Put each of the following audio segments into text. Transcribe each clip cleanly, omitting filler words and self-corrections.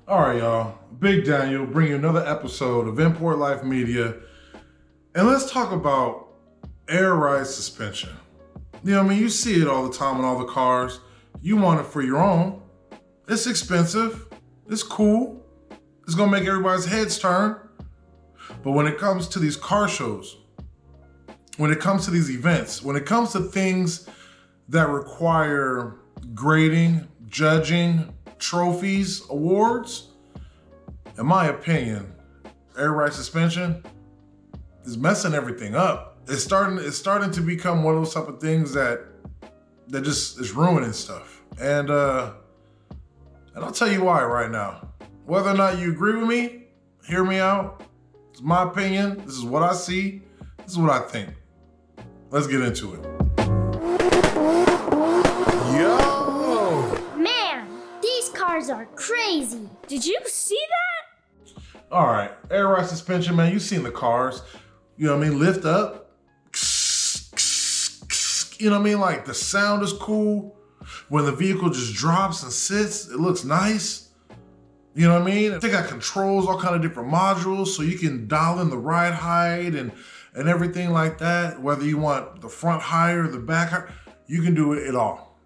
All right, y'all. Big Daniel bring you another episode of Import Life Media. And let's talk about air ride suspension. You know what I mean? You see it all the time in all the cars. You want it for your own. It's expensive. It's cool. It's going to make everybody's heads turn. But when it comes to these car shows, when it comes to these events, when it comes to things that require grading, judging, trophies, awards, in my opinion, air ride suspension is messing everything up. It's starting to become one of those type of things that just is ruining stuff. And I'll tell you why right now. Whether or not you agree with me, hear me out. It's my opinion. This is what I see. This is what I think. Let's get into it. Yo! Man, these cars are crazy. Did you see that? All right, air ride suspension, man. You've seen the cars. You know what I mean? Lift up. You know what I mean? Like the sound is cool. When the vehicle just drops and sits, it looks nice. You know what I mean? They got controls, all kind of different modules, so you can dial in the ride height and everything like that. Whether you want the front higher, the back higher, you can do it all.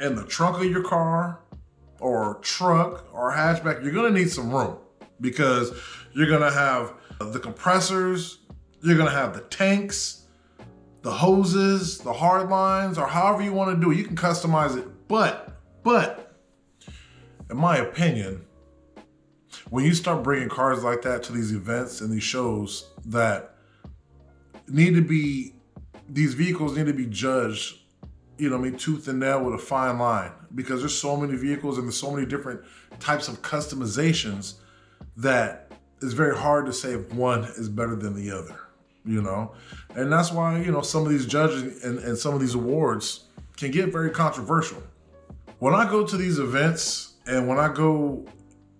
In the trunk of your car, or truck, or hatchback, you're gonna need some room because you're gonna have the compressors, you're gonna have the tanks, the hoses, the hard lines, or however you wanna do it. You can customize it, but, in my opinion, when you start bringing cars like that to these events and these shows that these vehicles need to be judged, you know what I mean, tooth and nail with a fine line, because there's so many vehicles and there's so many different types of customizations that it's very hard to say if one is better than the other, you know? And that's why, you know, some of these judges and some of these awards can get very controversial. When I go to these events and when I go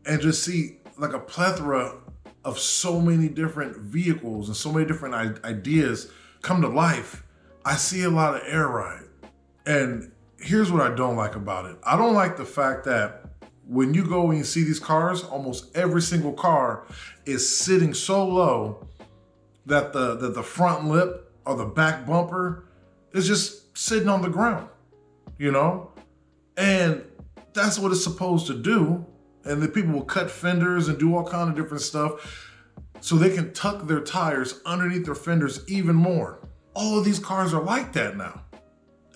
and just see like a plethora of so many different vehicles and so many different ideas come to life, I see a lot of air ride. And here's what I don't like about it. I don't like the fact that when you go and you see these cars, almost every single car is sitting so low that the front lip or the back bumper is just sitting on the ground, you know? And that's what it's supposed to do. And the people will cut fenders and do all kind of different stuff so they can tuck their tires underneath their fenders even more. All of these cars are like that now.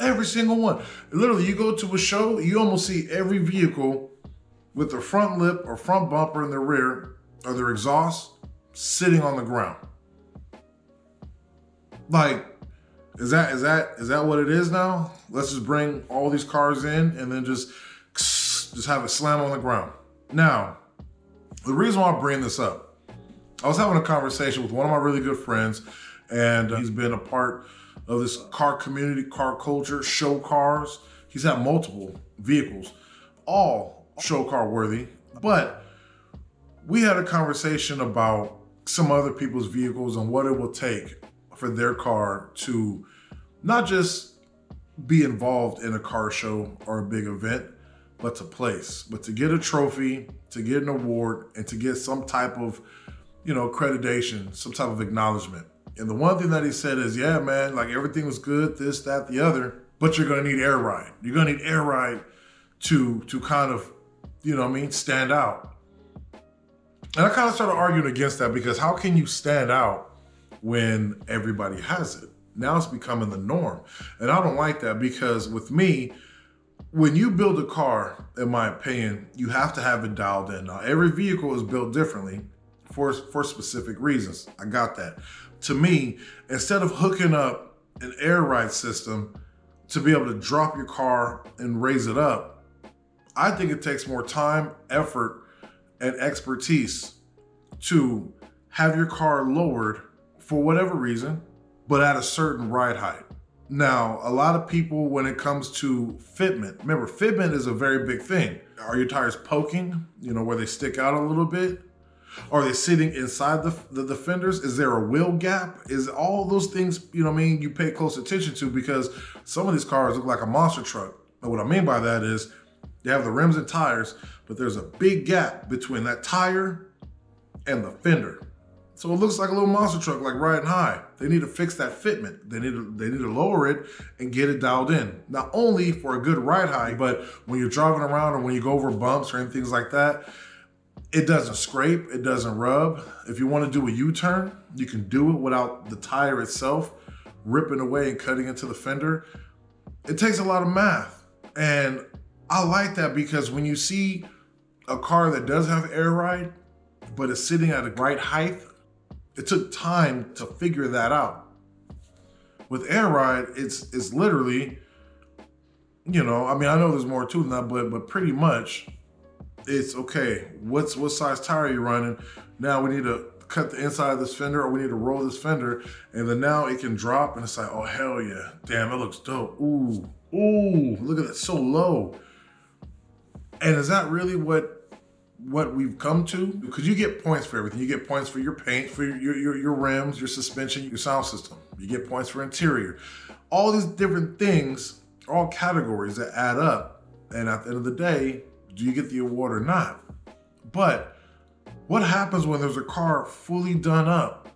Every single one. Literally, you go to a show, you almost see every vehicle with their front lip or front bumper in their rear or their exhaust sitting on the ground. Like, is that what it is now? Let's just bring all these cars in and then just have it slam on the ground. Now, the reason why I bring this up, I was having a conversation with one of my really good friends, and he's been a part of this car community, car culture, show cars. He's had multiple vehicles, all show car worthy, but we had a conversation about some other people's vehicles and what it will take for their car to not just be involved in a car show or a big event, but to get a trophy, to get an award, and to get some type of, you know, accreditation, some type of acknowledgement. And the one thing that he said is, yeah, man, like everything was good, this, that, the other, but you're gonna need air ride. You're gonna need air ride to kind of, you know what I mean, stand out. And I kind of started arguing against that because how can you stand out when everybody has it? Now it's becoming the norm. And I don't like that because with me, when you build a car, in my opinion, you have to have it dialed in. Now, every vehicle is built differently for specific reasons. I got that. To me, instead of hooking up an air ride system to be able to drop your car and raise it up, I think it takes more time, effort, and expertise to have your car lowered for whatever reason, but at a certain ride height. Now, a lot of people, when it comes to fitment, remember, fitment is a very big thing. Are your tires poking, you know, where they stick out a little bit? Are they sitting inside the fenders? Is there a wheel gap? Is all those things, you know what I mean, you pay close attention to, because some of these cars look like a monster truck. And what I mean by that is They have the rims and tires, but there's a big gap between that tire and the fender. So it looks like a little monster truck, like riding high. They need to fix that fitment. They need to lower it and get it dialed in. Not only for a good ride high, but when you're driving around or when you go over bumps or anything like that, it doesn't scrape, it doesn't rub. If you want to do a U-turn, you can do it without the tire itself ripping away and cutting into the fender. It takes a lot of math. And I like that because when you see a car that does have air ride, but it's sitting at a right height, it took time to figure that out. With air ride, it's literally, I know there's more to that, but pretty much it's okay. What size tire are you running? Now we need to cut the inside of this fender, or we need to roll this fender, and then now it can drop, and it's like, oh hell yeah, damn, it looks dope. Ooh, look at that, so low. And is that really what we've come to? Because you get points for everything. You get points for your paint, for your rims, your suspension, your sound system. You get points for interior. All these different things are all categories that add up. And at the end of the day, do you get the award or not? But what happens when there's a car fully done up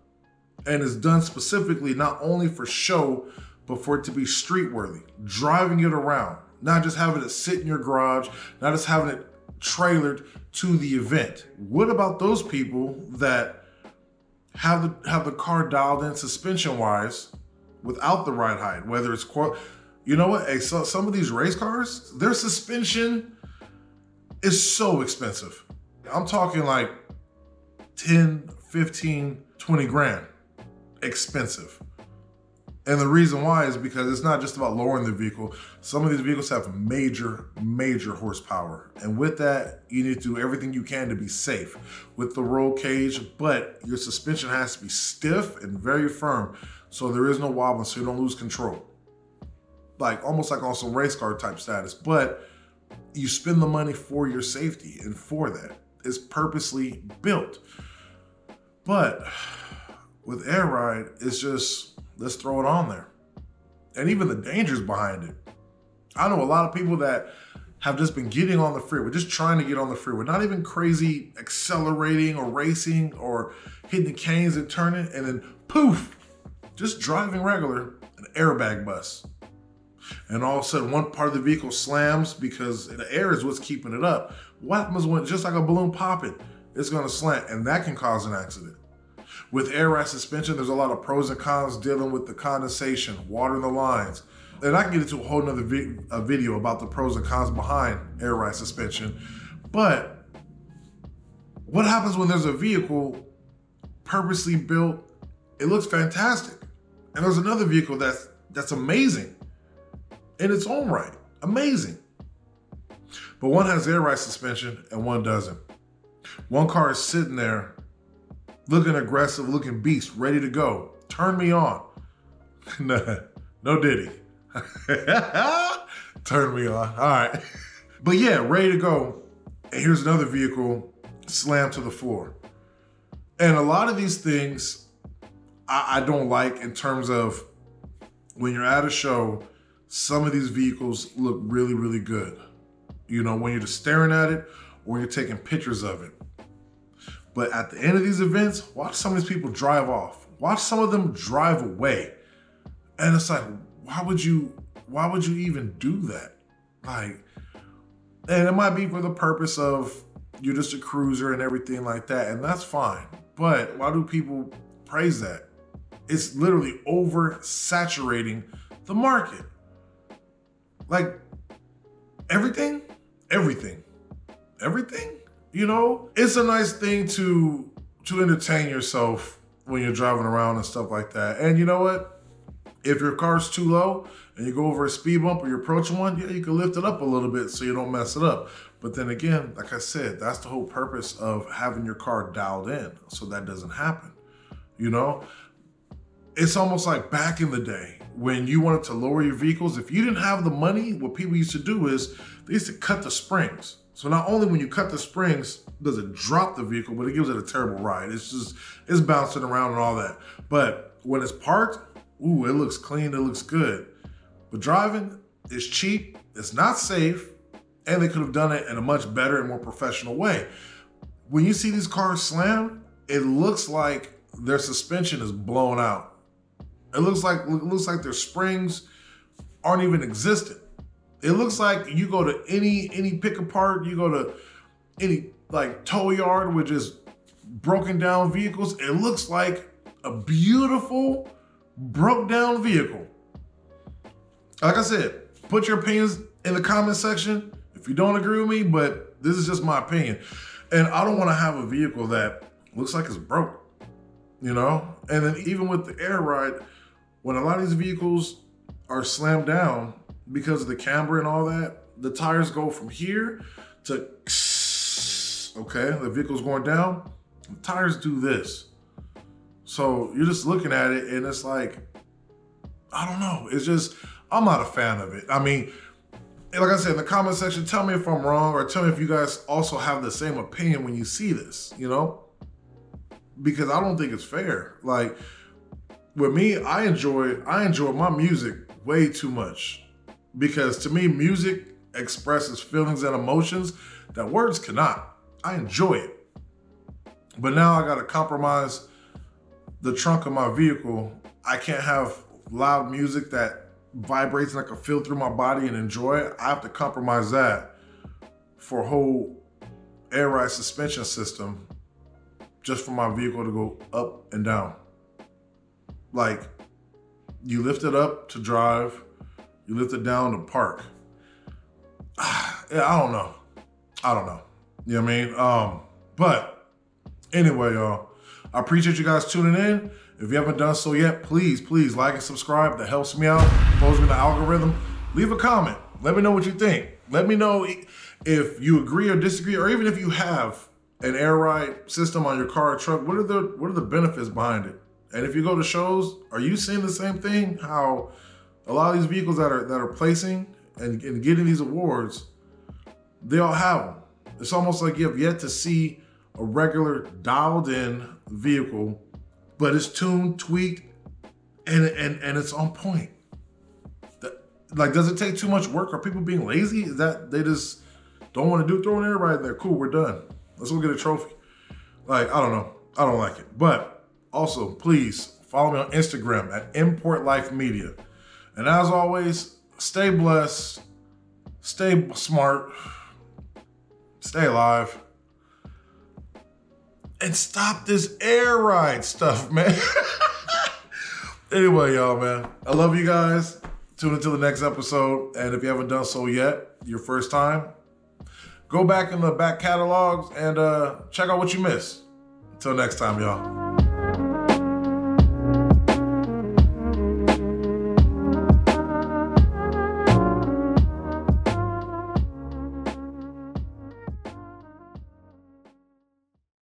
and is done specifically not only for show, but for it to be street worthy, driving it around, not just having it sit in your garage, not just having it trailered to the event? What about those people that have the car dialed in suspension wise without the ride height? Whether it's, you know what? Hey, so some of these race cars, their suspension is so expensive. I'm talking like 10, 15, 20 grand expensive. And the reason why is because it's not just about lowering the vehicle. Some of these vehicles have major horsepower. And with that, you need to do everything you can to be safe with the roll cage, but your suspension has to be stiff and very firm so there is no wobbling, so you don't lose control. Like almost like on some race car type status, but you spend the money for your safety, and for that. It's purposely built. But with air ride, it's just, let's throw it on there. And even the dangers behind it. I know a lot of people that have just been getting on the freeway, just trying to get on the freeway, not even crazy accelerating or racing or hitting the canes and turning, and then poof, just driving regular, an airbag busts. And all of a sudden one part of the vehicle slams because the air is what's keeping it up. What happens when, just like a balloon popping, it's gonna slant, and that can cause an accident. With air ride suspension, there's a lot of pros and cons dealing with the condensation, water in the lines. And I can get into a whole nother video about the pros and cons behind air ride suspension. But what happens when there's a vehicle purposely built, it looks fantastic, and there's another vehicle that's amazing in its own right, amazing. But one has air ride suspension and one doesn't. One car is sitting there looking aggressive, looking beast, ready to go. Turn me on. No Diddy. Turn me on, all right. But yeah, ready to go. And here's another vehicle slammed to the floor. And a lot of these things I don't like in terms of when you're at a show, some of these vehicles look really good. When you're just staring at it or you're taking pictures of it. But at the end of these events, watch some of these people drive off. Watch some of them drive away. And it's like, why would you even do that? Like, and it might be for the purpose of you're just a cruiser and everything like that, and that's fine. But why do people praise that? It's literally oversaturating the market. Like, everything? It's a nice thing to entertain yourself when you're driving around and stuff like that. And you know what? If your car's too low and you go over a speed bump or you're approaching one, yeah, you can lift it up a little bit so you don't mess it up. But then again, like I said, that's the whole purpose of having your car dialed in so that doesn't happen. It's almost like back in the day when you wanted to lower your vehicles. If you didn't have the money, what people used to do is they used to cut the springs. So not only when you cut the springs, does it drop the vehicle, but it gives it a terrible ride. It's bouncing around and all that. But when it's parked, ooh, it looks clean, it looks good. But driving is cheap, it's not safe, and they could have done it in a much better and more professional way. When you see these cars slam, it looks like their suspension is blown out. It looks like their springs aren't even existent. It looks like you go to any pick apart, you go to any like tow yard with just broken down vehicles. It looks like a beautiful broke down vehicle. Like I said, put your opinions in the comment section if you don't agree with me, but this is just my opinion. And I don't want to have a vehicle that looks like it's broke, you know? And then even with the Air Ride, when a lot of these vehicles are slammed down because of the camber and all that, the tires go from here to, okay, the vehicle's going down, the tires do this. So you're just looking at it and it's like, I don't know. It's just, I'm not a fan of it. I mean, like I said, in the comment section, tell me if I'm wrong or tell me if you guys also have the same opinion when you see this, you know? Because I don't think it's fair. Like, with me, I enjoy my music way too much. Because to me, music expresses feelings and emotions that words cannot. I enjoy it. But now I gotta compromise the trunk of my vehicle. I can't have loud music that vibrates and I can feel through my body and enjoy it. I have to compromise that for a whole Air Ride suspension system just for my vehicle to go up and down. Like, you lift it up to drive, you lift it down to park. Yeah, I don't know. You know what I mean? But anyway, y'all, I appreciate you guys tuning in. If you haven't done so yet, please like and subscribe. That helps me out, follows me in the algorithm. Leave a comment. Let me know what you think. Let me know if you agree or disagree, or even if you have an Air Ride system on your car or truck, what are the benefits behind it? And if you go to shows, are you seeing the same thing? How a lot of these vehicles that are placing and getting these awards, they all have them. It's almost like you have yet to see a regular dialed in vehicle, but it's tuned, tweaked, and it's on point. Like, does it take too much work? Are people being lazy? Is that they just don't want to do throw an Air Ride there? Cool, we're done. Let's go get a trophy. Like, I don't know. I don't like it. But also, please follow me on Instagram at Import Life Media. And as always, stay blessed, stay smart, stay alive, and stop this Air Ride stuff, man. Anyway, y'all, man, I love you guys. Tune into the next episode. And if you haven't done so yet, your first time, go back in the back catalogs and check out what you missed. Until next time, y'all.